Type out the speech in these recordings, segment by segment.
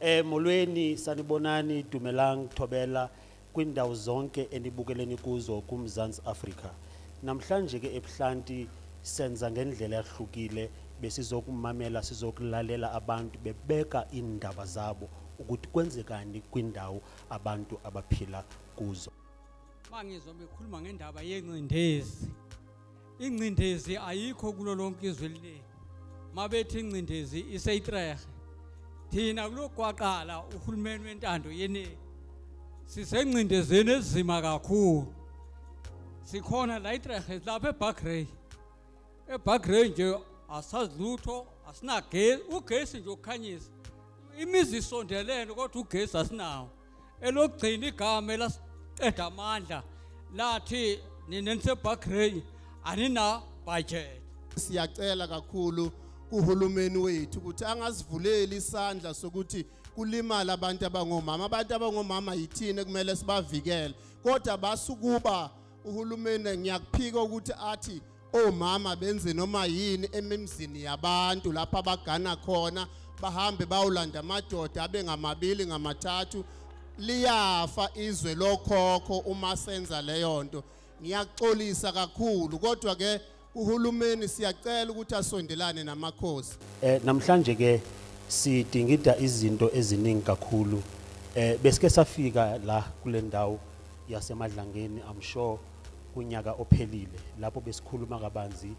Molweni sanibonani Dumelang Thobela kwindawo zonke enibukeleni kuzo kuMzantsi Afrika. Namhlanje ke ebuhlanti senza ngendlela ehlukile besizokumamela sizokulalela abantu bebeka indaba zabo ukuthi kwenzekani kwindawo abantu abaphila kuzo. Mangizwa bekhuluma ngendaba yencindezi. Incindezi ayikho kulo lonke izwe leli. Mabethi incindezi iseyitrehe. Thina kulokwaqala uhulumeni wentando yeningi. Sisencindezeni ezima kakhulu. Sikhona la itrehe lapha eBagrey. eBagrey nje asazilutho asinagesi ugesi nje ukukhanyisa. Imizi isondelene kodwa ugesi asinawo. Elokugcina igama elasiqeda amandla lathi nineseBagrey anina budget. Siyacela kakhulu kuhulumeni wethu ukuthi angasivuleli isandla sokuthi kulimala abantu abangomama yithini kumele sibavikele kodwa basukuba uhulumeni ngiyakuphika ukuthi athi omama benze noma yini emimzini yabantu lapha abagana khona bahambe bayolanda amadoda abengamabili ngamathathu liyafa izwe lokhokho uma senza leyo nto. Ngiyaxolisa kakhulu kodwa ke uhulumeni siyacela ukuthi asondelane namakhosi. Namhlanje ke sidingida izinto eziningi kakhulu. Besike safika la kule ndawo yaseMadlangeni I'm sure kunyaka ophelile lapho besikhuluma kabanzi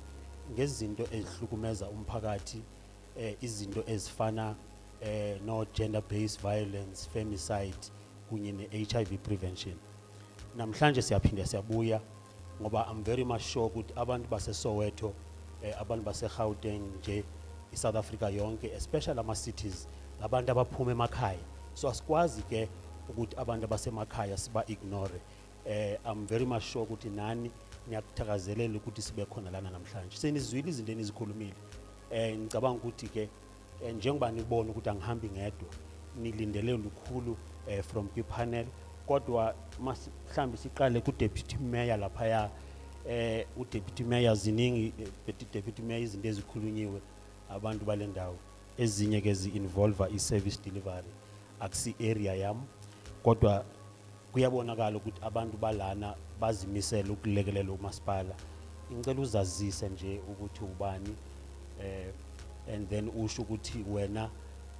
ngezinto ezihlukumeza umphakathi, izinto ezifana no gender based violence, femicide kunye ne-HIV prevention. Namhlanje siyaphinda siyabuya ngoba I'm very much sure ukuthi abantu baseSoweto, abantu baseGauteng nje iSouth Africa yonke especially ama cities abantu abaphuma emakhaya, so asikwazi ke ukuthi abantu basemakhaya siba ignore. I'm very much sure ukuthi nani niyakuthakazelela ukuthi sibe khona lana namhlanje. Senizwile izinto enizikhulumile. Ngicabanga ukuthi ke njengoba nibona ukuthi angihambi ngedwa nilindele lukhulu from kwipanel kodwa mhlawumbe siqale ku deputy mayor lapha ya uDeputy Mayor ziningi Deputy Mayor izinto ezikhulunyiwe abantu balendawo ezinye ke zi-involve i-service delivery akusi area yami kodwa kuyabonakala ukuthi abantu balana bazimisela ukulekelela umasipala. Ngicela uzazise nje ukuthi ubani and then usho ukuthi wena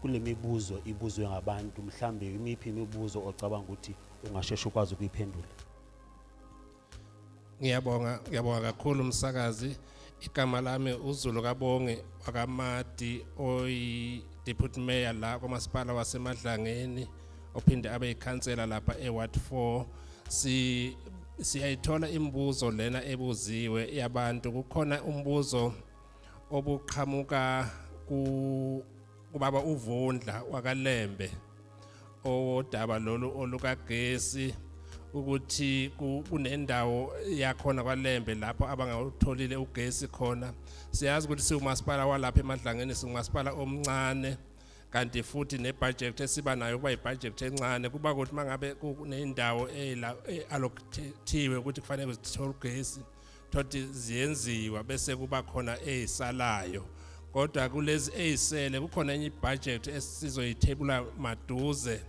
kule mibuzo ibuzwe ngabantu mhlambe imiphi imibuzo ocabanga ukuthi ungasheshe ukwazi ukuyiphendula. Ngiyabonga kakhulu umsakazi. Igama lami uZulu Kabonge wakamadi oyi Deputy Mayor la kwamasipala waseMadlangeni ophinde abe ikhansela lapha eWard 4. Siyayithola imibuzo lena ebuziwe yabantu. Kukhona umbuzo obuqhamuka kubaba uVundla wakaLembe odaba lolu olukagesi ukuthi kunendawo yakhona kwaLembe lapho abangawutholile ugesi khona. Siyazi ukuthi siumasipala walapha eMadlangeni singumasipala omncane kanti futhi nebudget esiba nayo kuba ibudget encane kuba ukuthi mangabe kunendawo allocatiwe ukuthi kufanele zithole ugesi thothi ziyenziwa bese kuba khona ezisalayo kodwa kulezi ezisele kukhona enye ibudget esizoyithebula maduze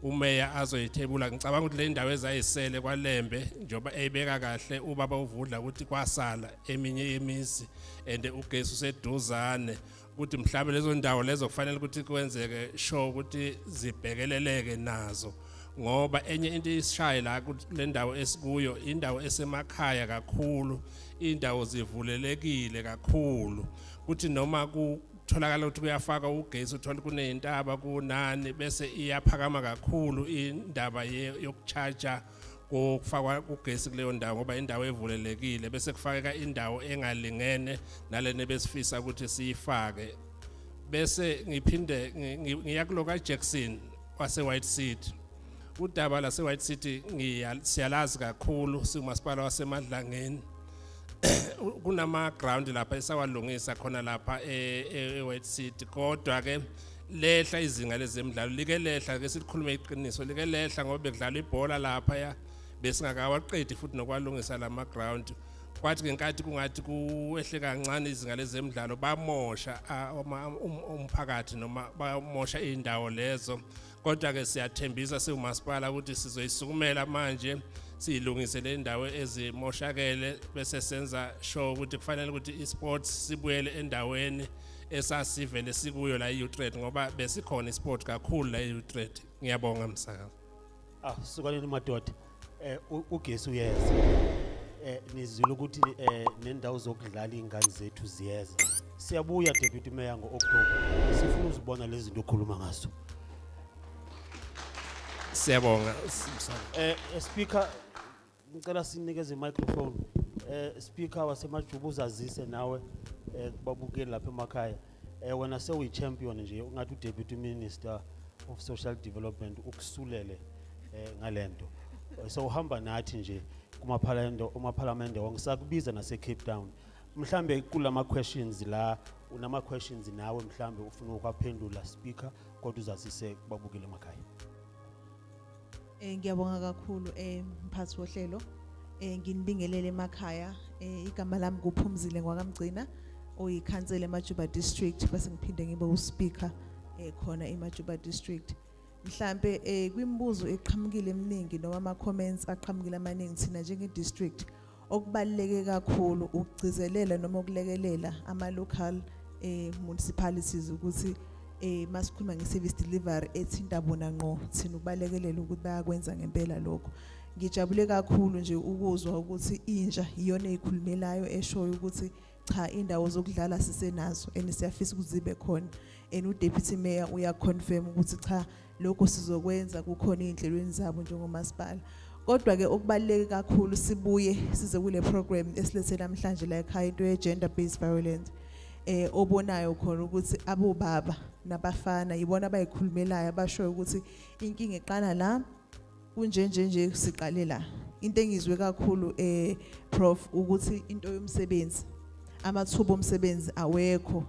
umeya azoyithebula. Ngicabanga ukuthi le ndawo ezayisele kwaLembe njoba eyibeka kahle ubaba uVundla ukuthi kwasala eminye yemizi and ugesi useduzane ukuthi mhlawumbe lezo ndawo lezo kufanele ukuthi kwenzeke sure ukuthi zibhekeleleke nazo ngoba enye into ishaye la le ndawo esikuyo indawo esemakhaya kakhulu, indawo zivulelekile kakhulu ukuthi noma kutholakala ukuthi kuyafaka ugesi uthola kunezintaba kunani bese iyaphakama kakhulu indaba yokucharger kufakwa ugesi kuleyo ndawo ngoba indawo evulelekile bese kufakeka indawo engalingene nalene besifisa ukuthi siyifake. Bese ngiphinde ngiya kuloka Jackson wase White City. Udaba la se White City siyalazi kakhulu singumasipala waseMadlangeni. Kunama ground lapha esawalungisa khona lapha eWhite City kodwa ke lehla izinga lezemidlalo like lehla ke silikhulume iqiniso like lehla ngoba bekudlala ibhola lapha ya besingakawaqedi futhi nokwalungisa lama ground kwathi ngenkathi kungathi kuehle kancane izinga lezemidlalo bamosha umphakathi noma bamosha indawo lezo. Kodwa ke siyathembisa siumasipala ukuthi sizoyisukumela manje silungise le ndawo ezimoshakele bese senza sure ukuthi kufanele ukuthi isports sibuyele endaweni esasivele sikuyo la eUtrecht ngoba besikhona isport kakhulu la eUtrecht. Ngiyabonga msakazi. Sukaneni madoda. Ugesi uyeza. Nizwile ukuthi nendawo zokudlala ingane zethu ziyeza. Siyabuya Deputy Mayor ngo-October. Sifuna uzibona lezi zinto okhuluma ngazo. Siyabonga. Speaker, ngicela sinikeze microphone. Speaker wasemajuba uzazise nawe babukeli lapha emakhaya. Wena sewu champion nje ungathi uDeputy Minister of Social Development ukusulele ngalento. So uhamba nathi nje kumaphalamende wonke sakubiza nase Cape Town. Mhlambe kulama questions la unama questions nawe mhlambe ufuna ukwaphendula speaker kodwa uzazise babukeli emakhaya. Ngiyabonga kakhulu mphathi wohlelo. Nginibingelele emakhaya. Igama lami kuphumzile ngwakamgcina oyikhansela eMajuba District bese ngiphinde ngibe uspeaker khona eMajuba District. Mhlambe kwimibuzo eqhamukile eminingi noma ama comments aqhamukile amaningi thina njenge district okubaleke kakhulu ukugcizelela noma ukulekelela ama local municipalities ukuthi masikhuluma ngeservice delivery ethinta bona ngqo thina ukubalekelela ukuthi bayakwenza ngempela lokho. Ngijabule kakhulu nje ukuzwa ukuthi intsha iyona eyikhulumelayo eshoyo ukuthi cha indawo zokudlala sisenazo siyafisa ukuthi zibe khona. uDeputy Mayor uyaconfirm ukuthi cha lokho sizokwenza kukhona inhlelweni zabo njengomasipala. Kodwa ke okubaleke kakhulu sibuye size kule program esilethe namhlanje la ekhaya into ye gender based violence. Obonayo khona ukuthi abobaba nabafana yibona abayikhulumelayo abashoyo ukuthi inkinga eqala la kunjenje siqale la. Into engizwe kakhulu prof ukuthi into yomsebenzi amathuba omsebenzi awekho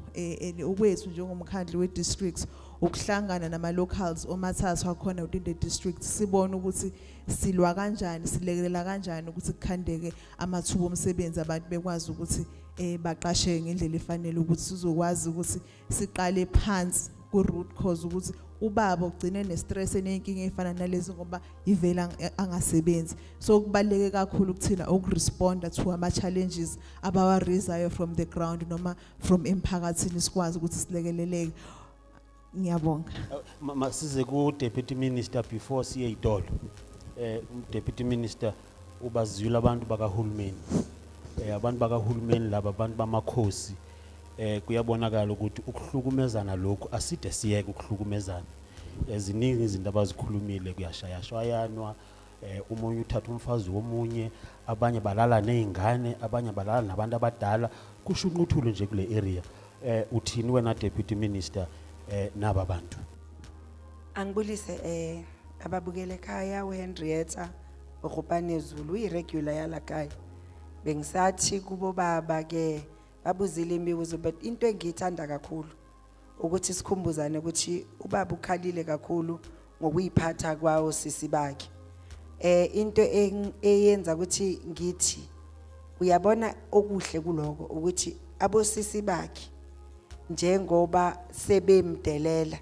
ukwethu njengomkhandlu we districts ukuhlangana nama locals omathathu akhona within the district sibona ukuthi silwa kanjani silekelela kanjani ukuthi kukhandeke amathuba omsebenzi abantu bekwazi ukuthi baqasheke ngendlela efanele ukuthi sizokwazi ukuthi siqale phansi ku root cause ukuthi ubaba ugcine ne stress enenkinga efana nalezi ngoba ivela angasebenzi. So kubaleke kakhulu kuthina ukuresponda to ama challenges abawarizayo from the ground noma from emphakathini sikwazi ukuthi silekeleleke. Ngiyabonga. Masize ku Deputy Minister before siye idolo. Deputy Minister ubaziyula abantu bakahulumeni. Abantu bakahulumeni laba abantu bamakhosi kuyabonakala ukuthi ukuhlukumezana lokho aside siyeke ukuhlukumezana. Eziningi izinto abazikhulumile kuyashayashwayanwa umunye uthatha umfazi womunye abanye balala nezingane abanye balala nabantu abadala kusho unquthulo nje kule area. Uthini wena Deputy Minister naba bantu? Angibulise ababukele ekhaya uHenrietta uGopane Zulu uyiregular yala ekhaya. Bengisathi kubo baba ke babuzile imibuzo but into engiyithanda kakhulu ukuthi sikhumbuzane ukuthi ubaba ukhalile kakhulu ngokuyiphatha kwawo sisi bakhe. Into eyenza ukuthi ngithi uyabona okuhle kuloko ukuthi abosisi bakhe njengoba sebemdelela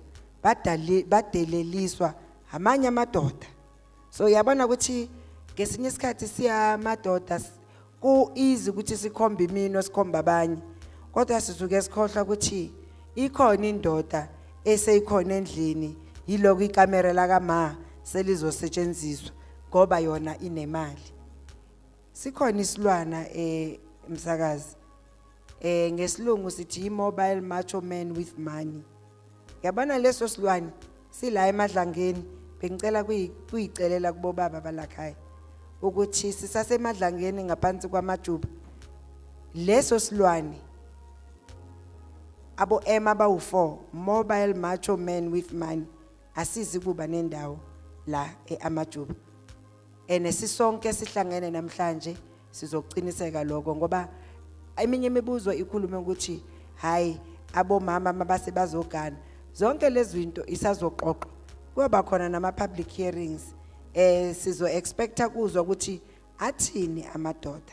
badeleliswa amanye amadoda. So uyabona ukuthi ngesinye isikhathi siya amadoda ku easy ukuthi sikhombe imino sikhomba abanye kodwa sizuke sikhohlwa ukuthi ikhona indoda eseyikhona endlini yiloko ikamera la kama selizosetshenziswa ngoba yona inemali. Sikhona isilwana msakazi ngesilungu sithi mobile macho man with money. Yabona leso silwane sila emadlangeni bengicela kuyicelela kubo baba balakhaya ukuthi sisasemadlangeni ngaphansi kwamajuba leso silwane abo abawu4 mobile macho man with money asizi kuba nendawo la eamajuba. Sisonke sihlangene namhlanje sizokuciniseka lokho ngoba eminye imibuzo ikhulume ukuthi hayi abomama mabase bazogana zonke lezi zinto isazoxoxa kuba khona nama public hearings sizo expecta kuzwa ukuthi athini amadoda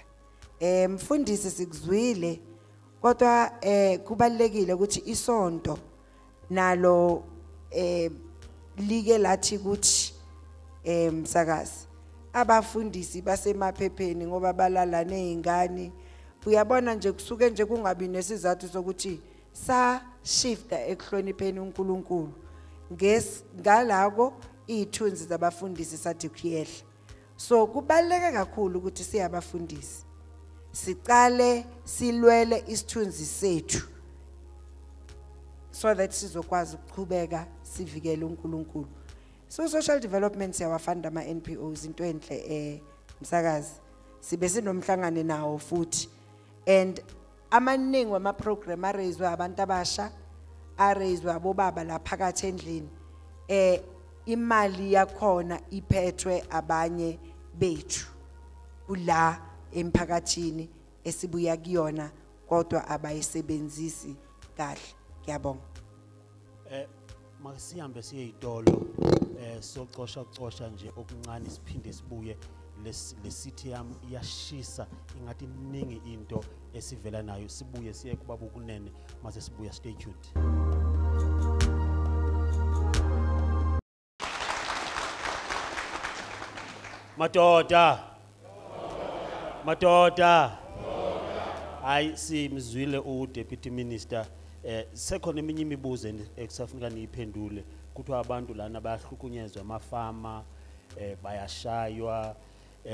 Mfundisi sikuzwile kodwa kubalekile ukuthi isonto nalo like lathi ukuthi msakazi abafundisi basemaphepheni ngoba balala nezingane uyabona nje kusuke nje kungabi nesizathu sokuthi sa shifta ekuhlonipheni uNkulunkulu ngalako izithunzi zabafundisi sathi kuyehla so kubaleke kakhulu ukuthi siyabafundisi siqale silwele isithunzi sethu so that sizokwazi ukuqhubeka sivikele uNkulunkulu so social development siyawafunda ama NPOs into enhle msakazi sibe sinomhlangano nawo futhi and amaningi wama program arezwe abantu abasha arezwe abobaba la phakathi endlini imali yakhona iphethwe abanye bethu kula emphakathini esibuya kuyona kodwa abayisebenzisi kahle ngiyabonga masihambe siye izitolo socosha nje okuncane siphinde sibuye lesithi yami iyashisa ingathi iningi into esivela nayo sibuye siye kubaba ukunene mase sibuya stay tuned. Madoda hayi simzwile uDeputy Minister sekhona eminye imibuzo ekusafuneka niyiphendule kuthiwa abantu lana bayahlukunyezwa amafama bayashaywa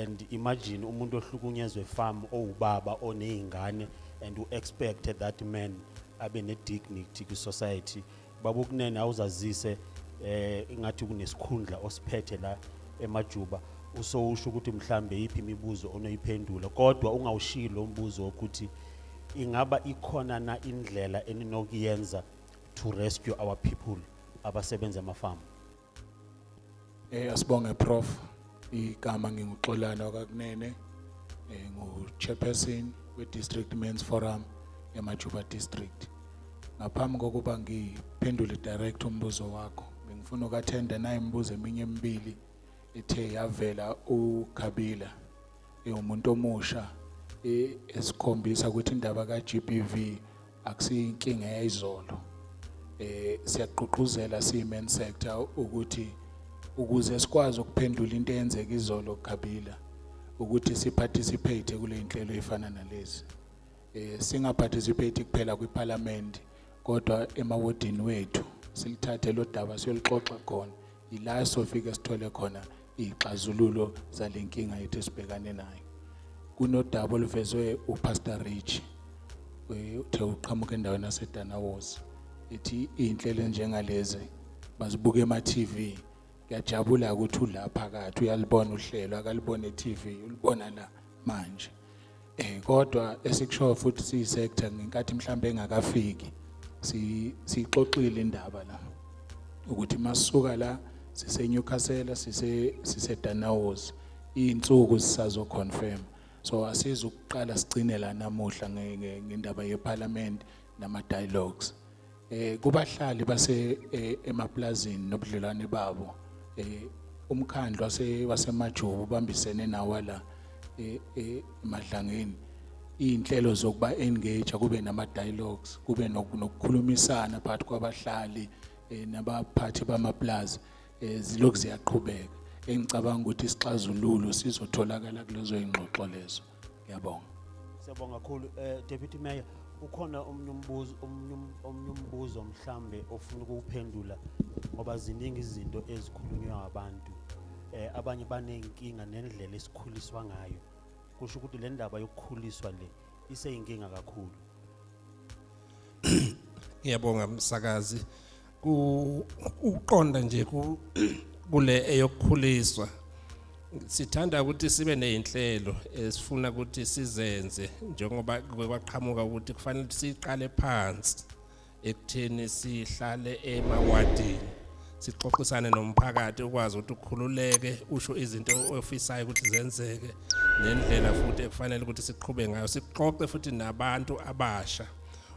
and imagine umuntu ohlukunyezwe farm owubaba onezingane and you expect that man abe ne dignity ku society babukunene awuzazise ingathi kunesikhundla osiphethe la eMajuba usowusho ukuthi mhlambe iphi imibuzo onoyiphendula kodwa ungawushilo umbuzo ukuthi ingaba ikhona na indlela eninokuyenza to rescue our people abasebenza amafama. Asibonge Prof igama nginguXolana kakunene ngu-chairperson we-District Men's Forum eMajuba District. Ngaphambi kokuba ngiphendule direct umbuzo wakho bengifuna ukuattenda naye imibuzo eminye emibili ethe yavela uKhabila umuntu omusha esikhombisa ukuthi indaba kaGBV akusiyinkinga yayizolo siyaqhuquzela siyimen sector ukuthi ukuze sikwazi ukuphendula into eyenzeka izolo kuKhabila ukuthi siparticipate kule inhlelo efana nalezi singaparticipate kuphela kwiparliament kodwa emawodini wethu silithathe lo daba siyolixoxa khona ila sofike sithole khona ixazululo zalenkinga yethu esibhekane nayo kunodaba oluvezwe uPastor Rich uthe uqhamuka endaweni yaseDanawozi ethi inhlelo njengalezi bazibuka ema-TV ngiyajabula ukuthi ula phakathi uyalibona uhlelo akalibona e-TV ulibona la manje kodwa esikushoyo futhi siyisector ngenkathi mhlambe engakafiki sixoxile indaba la ukuthi masisuka la sise Newcastle sise Danawozi insuku sisazo confirm so asiza ukuqala sigcine la namuhla ngendaba yeparliament nama dialogues kubahlali base emaplazini nobudlelwane babo umkhandlu wasemajuba ubambisene nawo la emadlangeni inhlelo zokuba engage kube nama dialogues kube nokukhulumisana phakathi kwabahlali nabaphathi bamaplaza zilokhu ziyaqhubeka engicabanga ukuthi isixazululo sizotholakala kulezo ingxoxo lezo ngiyabonga. Siyabonga kakhulu Deputy Mayor ukhona omnye umbuzo mhlambe ofuna ukuphendula ngoba ziningi izinto ezikhulunywa abantu abanye banenkinga nendlela esikhuliswa ngayo kusho ukuthi le ndaba yokukhuliswa le iseyinkinga kakhulu. Ngiyabonga msakazi uqonda nje kule eyokukhuliswa sithanda ukuthi sibe nezinhlelo esifuna ukuthi sizenze njengoba kwaqhamuka ukuthi kufanele siqale phansi ekutheni sihlale emawadini sixoxisane nomphakathi ukwazi ukuthi ukhululeke usho izinto ofisayo ukuthi zenzeke nendlela futhi ekufanele ukuthi siqhubhe ngayo sixoxe futhi nabantu abasha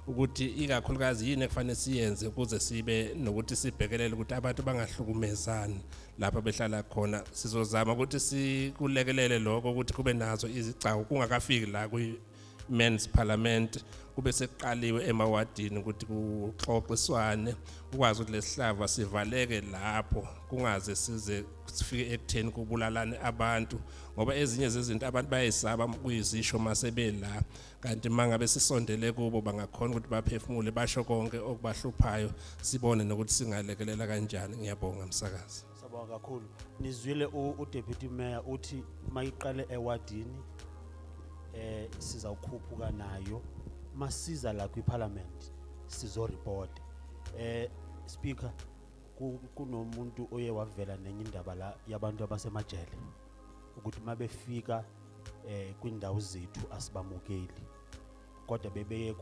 ukuthi ikakhulukazi yini ekufanele siyenze ukuze sibe nokuthi sibhekelele ukuthi abantu bangahlukumezani lapha behlala khona. Sizozama ukuthi sikulekelele lokho ukuthi kube nazo izigcawu kungakafiki la kwi-men's parliament, kube sekuqaliwe emawadini ukuthi kuxoxiswane ukwazi ukuthi lesihlava sivaleke lapho kungaze size sifike ekutheni kubulalane abantu, ngoba ezinye zezinto abantu bayisaba kuyizisho masebela, kanti mangabe sisondele kubo bangakhona ukuthi baphefumule basho konke okubahluphayo, sibone nokuthi singalekelela kanjani. Ngiyabonga msakazi. Sabonga kakhulu. Nizwile uDeputy Mayor uthi mayiqale ewadini sizawukhuphuka nayo masiza la kwiParliament sizo report. Speaker, kunomuntu oye wavela nenye indaba la yabantu abasemajele ukuthi mabefika kwindawo zethu asibamukeli, kodwa bebeye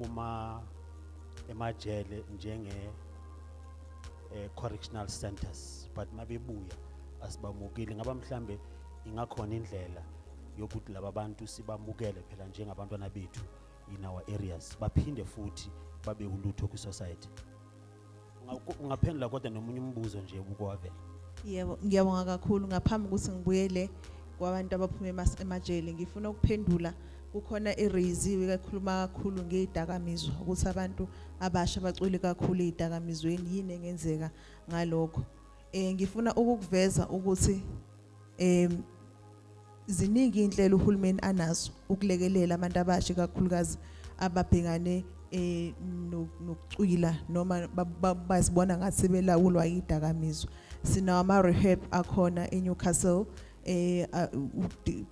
emajele njenge correctional centers, but mabebuya asibamukeli. Ngaba mhlambe ingakhona indlela yokuthi laba bantu sibamukele phela njengabantwana bethu in our areas, baphinde futhi babe ulutho ku society. Ungaphendula kodwa nomunye umbuzo nje ubukwavela. Yebo, ngiyabonga kakhulu. Ngaphambi ukuthi ngibuyele kwabantu abaphuma emajele, ngifuna ukuphendula. Kukhona iraisiwe kakhuluma kakhulu ngezidakamizwa ukuthi abantu abasha bacwele kakhulu ezidakamizweni, yini engenzeka ngalokho. Ngifuna ukukuveza ukuthi ziningi inhlelo uhulumeni anazo ukulekelela abantu abasha kakhulukazi ababhekane nokucwila noma bazibona ngathi sebelawulwa izidakamizwa. Sinawo ama rehab akhona eNewcastle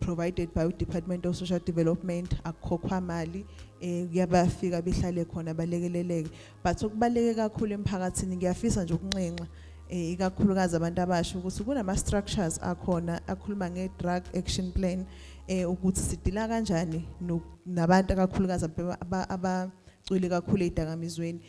provided by the Department of Social Development, akhokhwa mali kuyabafika behlale khona balekeleleke. But ukubaleke kakhulu emphakathini ngiyafisa nje ukunxenxa ikakhulukazi abantu abasha ukuthi kunama structures akhona akhuluma nge-drug action plan ukuthi sidila kanjani nabantu kakhulukazi abacwile kakhulu ezidakamizweni.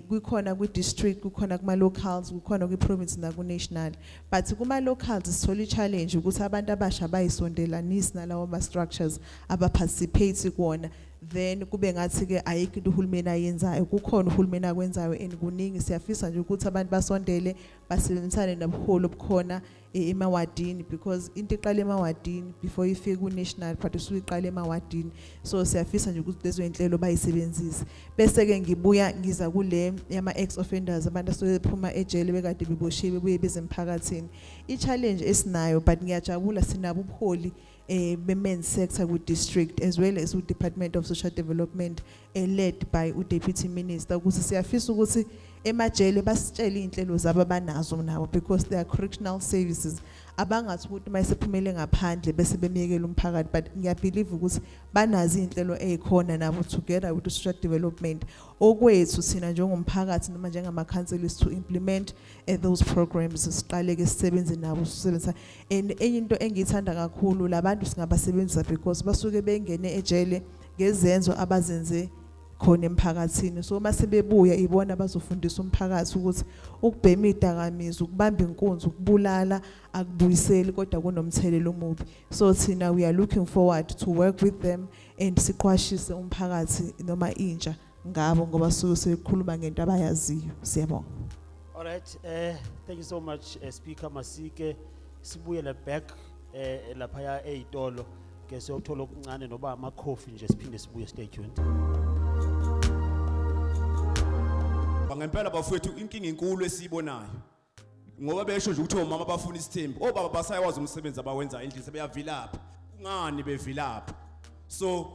Kukhona kwi-district, kukhona kuma-locals, kukhona kwi-province naku-national. But kuma-locals sithola i-challenge ukuthi abantu abasha bayisondelanisi nalawo ma-structures abaparticipate kuwona. Then kube ngathi-ke ayikho into uhulumeni ayenzayo, kukhona uhulumeni akwenzayo and kuningi. Siyafisa nje ukuthi abantu basondele basebenzisane nobuholi obukhona emawadini, because into iqala emawadini before ifike ku-national, but usuke iqala emawadini. So siyafisa nje ukuthi lezo zinhlelo bayisebenzise. Bese-ke ngibuya ngiza kule yama-ex-offenders, abantu asebephuma ejele bekade beboshiwe bebuye beze emphakathini. I-challenge esinayo, but ngiyajabula sinabo ubuholi be-men's sector ku-district as well as ku-Department of Social Development led by u-Deputy Minister, ukuthi siyafisa ukuthi emajele basitshele iy'nhlelo zabo abanazo nabo, because they are correctional services. Abangathi ukuthi mayisephumele ngaphandle bese bemiyekela umphakathi, but ngiyabelieve ukuthi banazi iy'nhlelo ey'khona nabo together with the social development. Okwethu sina njengomphakathi noma njengama-councillors to implement those programs, siqale-ke sisebenze nabo sisebenzisa. And enye into engiyithanda kakhulu labantu singabasebenzisa because basuke bengene ejele ngezenzo abazenze khona emphakathini. So masebebuya ibona bazofundisa umphakathi ukuthi ukubhema izidakamizwa, ukubamba inkunzi, ukubulala akubuyiseli kodwa kunomthelelo omubi. So thina we are looking forward to work with them and siqwashise umphakathi noma intsha ngabo ngoba suke sekhuluma ngento abayaziyo. Siyabonga. All right, thank you so much Speaker Masike. Sibuyele back lapha eYitolo ke siyothola okuncane noba ama coffee nje siphinde sibuye. Stay tuned. Ngempela bafowethu inkinga enkulu esibonayo ngoba besho nje ukuthi omama bafuna isithembu, obaba basayawazi umsebenzi abawenza endlini sebeyavilapha. Kungani bevilapha? So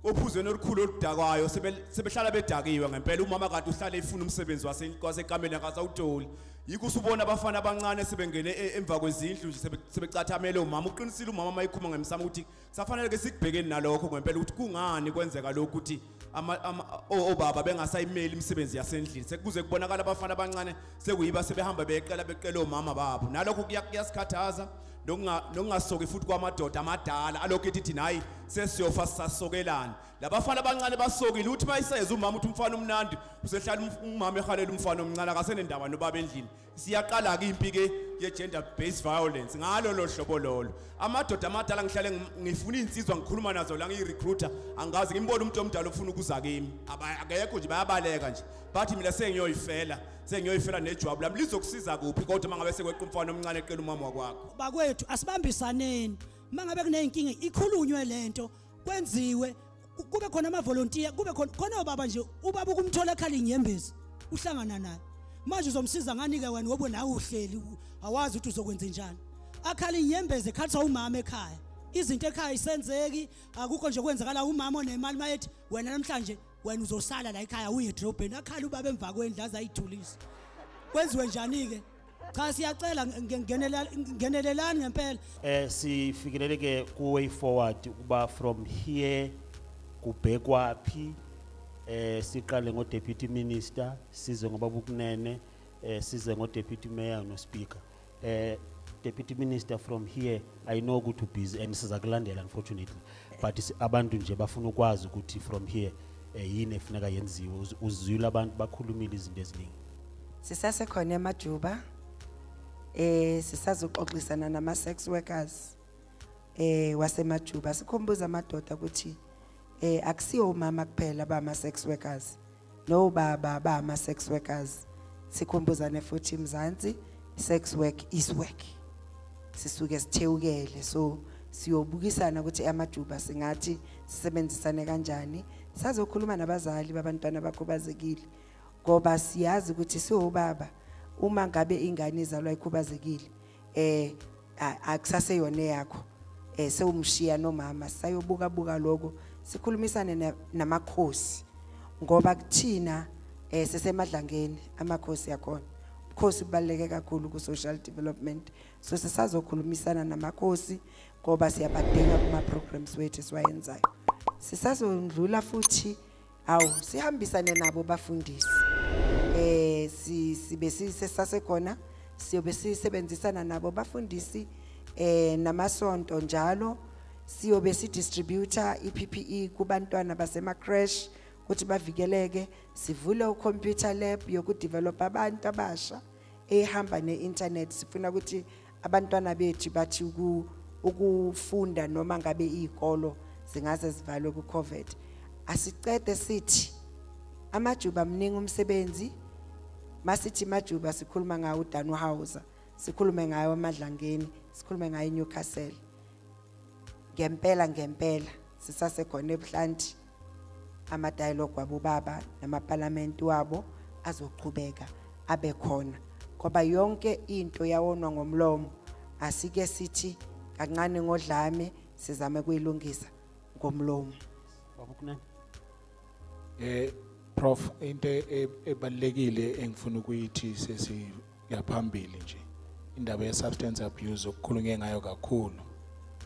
ophuzweni olukhulu oludakwayo sebehlala bedakiwe ngempela. Umama kanti uhlala efuna umsebenzi wasekameni akasawutholi. Yikho usubona abafana abancane sebengene emva kwezindlu nje sebecathamele umama. Uqinisile umama mayikhuma ngemsamo ukuthi safanele ke sikubhekeni nalokho ngempela ukuthi kungani kwenzeka lokho ukuthi obaba bengasayimeli imisebenzi yasendlini. Sekuze kubonakala abafana abancane sekuyiba sebehamba beqela omama babo. Nalokho kuyasikhathaza nokungasoki futhi kwamadoda amadala alokho ethi hayi sesiyofa sisasokelana labafana abancane basokile uthi mayiseza umama uthi umfana umnandi usehlala umama ehalela umfana omncane akasenendaba nobaba endlini siyaqala ke impi ke ye gender based violence ngalo lo hlobo lolo amadoda amadala ngihlale ngifuna insizwa ngikhuluma nazo la ngirecruiter angazi ngimbona umuntu omdala ofuna ukuza kimi akekho nje bayabaleka nje bathi mina sengiyoyifela nejwabu lami lizokusiza kuphi kodwa mangabe sekweqa umfana omncane eqela umama wakwakho bakwethu asibambisaneni mangabe kuneyinkinga ikhulunywe lento kwenziwe kube khona ama volunteer kube khona obaba nje ubaba ukumthola ekhaya inyembezi uhlangana naye manje uzomsiza ngani ke wena ngoba nawe uhleli awazi ukuthi uzokwenza njani akhala inyembezi ekhatha umama ekhaya izinto ekhaya isenzeki akukho nje kwenzakala umama onemali mayethi wena namhlanje wena uzosala la ekhaya uye edrobheni akhala ubaba emva kwendlaza ayithulisa kwenziwe njani ke cha siyacela ngenelelani ngempela sifikelele ke ku way forward kuba from here kubhekwa phi siqale ngo deputy minister size ngoba bukunene size ngo deputy mayor no speaker deputy minister from here I know ukuthi busy and sizakulandela unfortunately but abantu nje bafuna ukwazi ukuthi from here yini efuneka yenziwe uzwile abantu bakhulumile izinto eziningi sisase khona eMajuba sisazoxoxisana nama sex workers wasemajuba sikhumbuza amadoda ukuthi akusiyo umama kuphela bama sex workers no baba bama sex workers sikhumbuzane futhi Mzansi sex work is work sisuke sithewukele so siyobukisana ukuthi amajuba singathi sisebenzisane kanjani sazokhuluma nabazali babantwana abakhubazekile ngoba siyazi ukuthi siwobaba uma ngabe ingane izalwa ikhubazekile akusase yone yakho sewumshiya nomama sayobuka lokho sikhulumisane namakhosi ngoba kuthina sesemadlangeni amakhosi yakhona ukhosi ubaleke kakhulu ku social development so sisazokhulumisana namakhosi ngoba siyabadinga kuma programs wethu siwayenzayo sisazondlula futhi sihambisane nabo bafundisi sibe sisesasekhona siyobe sisebenzisana nabo bafundisi namasonto njalo siyobe sidistributor iPPE kubantwana basema crash ukuthi bavikeleke sivule ucomputer lab yokudevelop abantu abasha ehamba neinternet sifuna ukuthi abantwana bethu bathi ukufunda noma ngabe izikolo zingaze zivalwe ku COVID asicede sithi amajuba mningi umsebenzi masithi majuba sikhuluma ngawo uDanu House sikhulume ngayo eMadlangeni sikhulume ngayo eNewcastle ngempela sisasekhona ebuhlanti ama dialogue wabo baba namaparlament wabo azoqhubeka abe khona ngoba yonke into yawonwa ngomlomo asike sithi kancane ngodlame sizame kuyilungisa ngomlomo babukunene Prof into ebalekile engifuna ukuyithi sesiyaphambili nje indaba ye substance abuse okukhulunywe ngayo kakhulu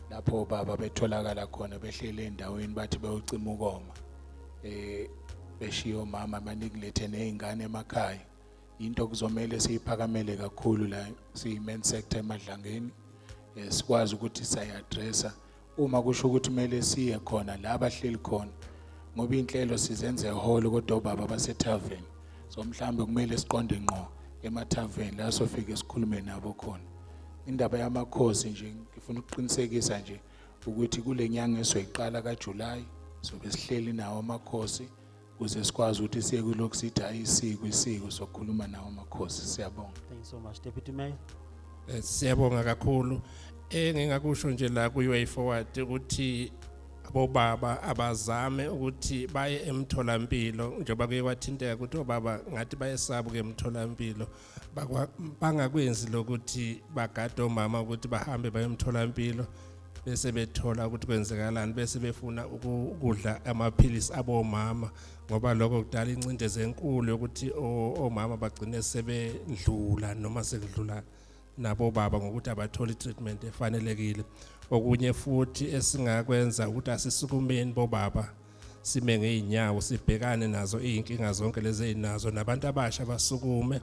lapho baba betholakala khona behlele endaweni bathi bayocima ukoma beshiyo mama baniklethe nezingane emakhaya into kuzomela siyiphakamele kakhulu la siyi-main sector emadlangeni sikwazi ukuthi sayi-addressa uma kusho ukuthi kumele siye khona la abahleli khona ngoba inhlelo sizenze eholo kodwa baba basethaveni so mhlambe kumele siqonde ngqo emathaveni la sofike sikhulume nabo khona indaba yamakhosi nje ngifuna ukuqinisekisa nje ukuthi kule nyanga esoyiqala kaJuly so besihleli nawo amakhosi kuze sikwazi ukuthi siye kulokhu sithi isiko sokukhuluma nawo amakhosi siyabonga. Thank you so much Deputy Mayor. Siyabonga kakhulu engingakusho nje la ku way forward ukuthi abobaba abazame ukuthi baye emtholampilo njengoba kuye kwathinteka ukuthi obaba ngathi bayesaba ke emtholampilo bangakwenzi lokuthi bagade omama ukuthi bahambe baye emtholampilo bese bethola ukuthi kwenzekalani bese befuna ukudla amaphilisi abomama ngoba lokho kudala incindezelo enkulu yokuthi omama bagcine sebedlula noma sekudlula nabo baba ngokuthi abatholi treatment efanelekile okunye futhi esingakwenza ukuthi asisukumeni bobaba sime ngeinyawo sibhekane nazo izinkinga zonke lezi ezinazo nabantu abasha basukume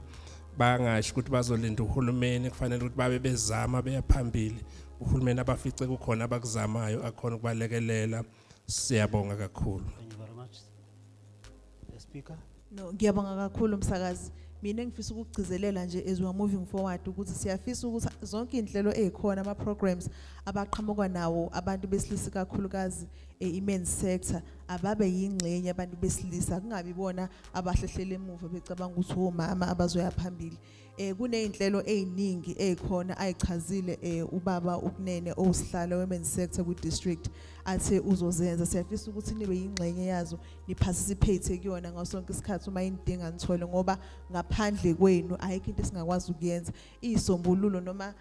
bangasho ukuthi bazolinda uhulumeni kufanele ukuthi babe bezama beyaphambili uhulumeni abafice kukhona abakuzamayo akhona ukubalekelela siyabonga kakhulu. Thank you very much. The speaker. No, ngiyabonga kakhulu umsakazi. Mina ngifisa ukugcizelela nje as we are moving forward ukuthi siyafisa ukuthi zonke inhlelo ezikhona ama programs abaqhamuka nawo abantu besilisa kakhulukazi i-men's sector ababe yingxenye abantu besilisa kungabi bona abahlehlele emuva becabanga ukuthi omama abazoya phambili. Kuneyinhlelo eziningi ezikhona ayichazile ubaba ukunene osihlalo women's sector ku district athe uzozenza siyafisa ukuthi nibe yingxenye yazo ni participate kuyona ngasonke isikhathi uma indinga nithole ngoba ngaphandle kwenu ayikho into esingakwazi ukuyenza isombululo noma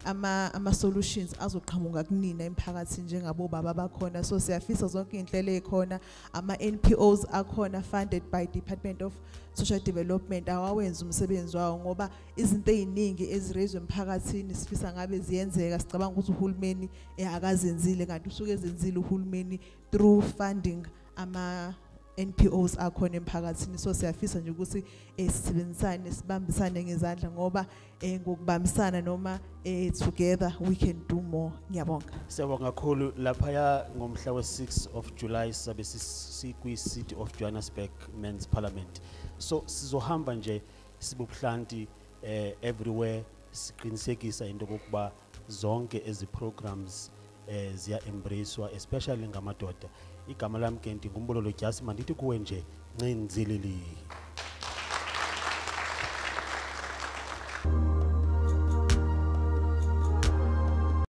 ama solutions azoqhamuka kunina emphakathini njengabo baba bakhona so siyafisa zonke inhlelo ezikhona ama NPOs akhona funded by Department of Social Development awawenza umsebenzi wawo ngoba izinto eziningi ezirezwe emphakathini sifisa ngabe ziyenzeka sicabanga ukuthi uhulumeni akazenzile kanti usuke ezenzile uhulumeni through funding ama NPOs akhona emphakathini so siyafisa nje ukuthi sisebenzisane sibambisane ngezandla ngoba ngokubambisana noma together we can do more. Ngiyabonga. Siyabonga kakhulu lapha ya ngomhla we-6 of July sabe sikwi City of Johannesburg Men's Parliament. So sizohamba nje sibuhlanti everywhere siqinisekisa into kokuba zonke ezi programs ziya embracewa especially ngamadoda. Igama lami Kenti ngumbulo lo Jasi mandithi kuwe nje ncinzilili.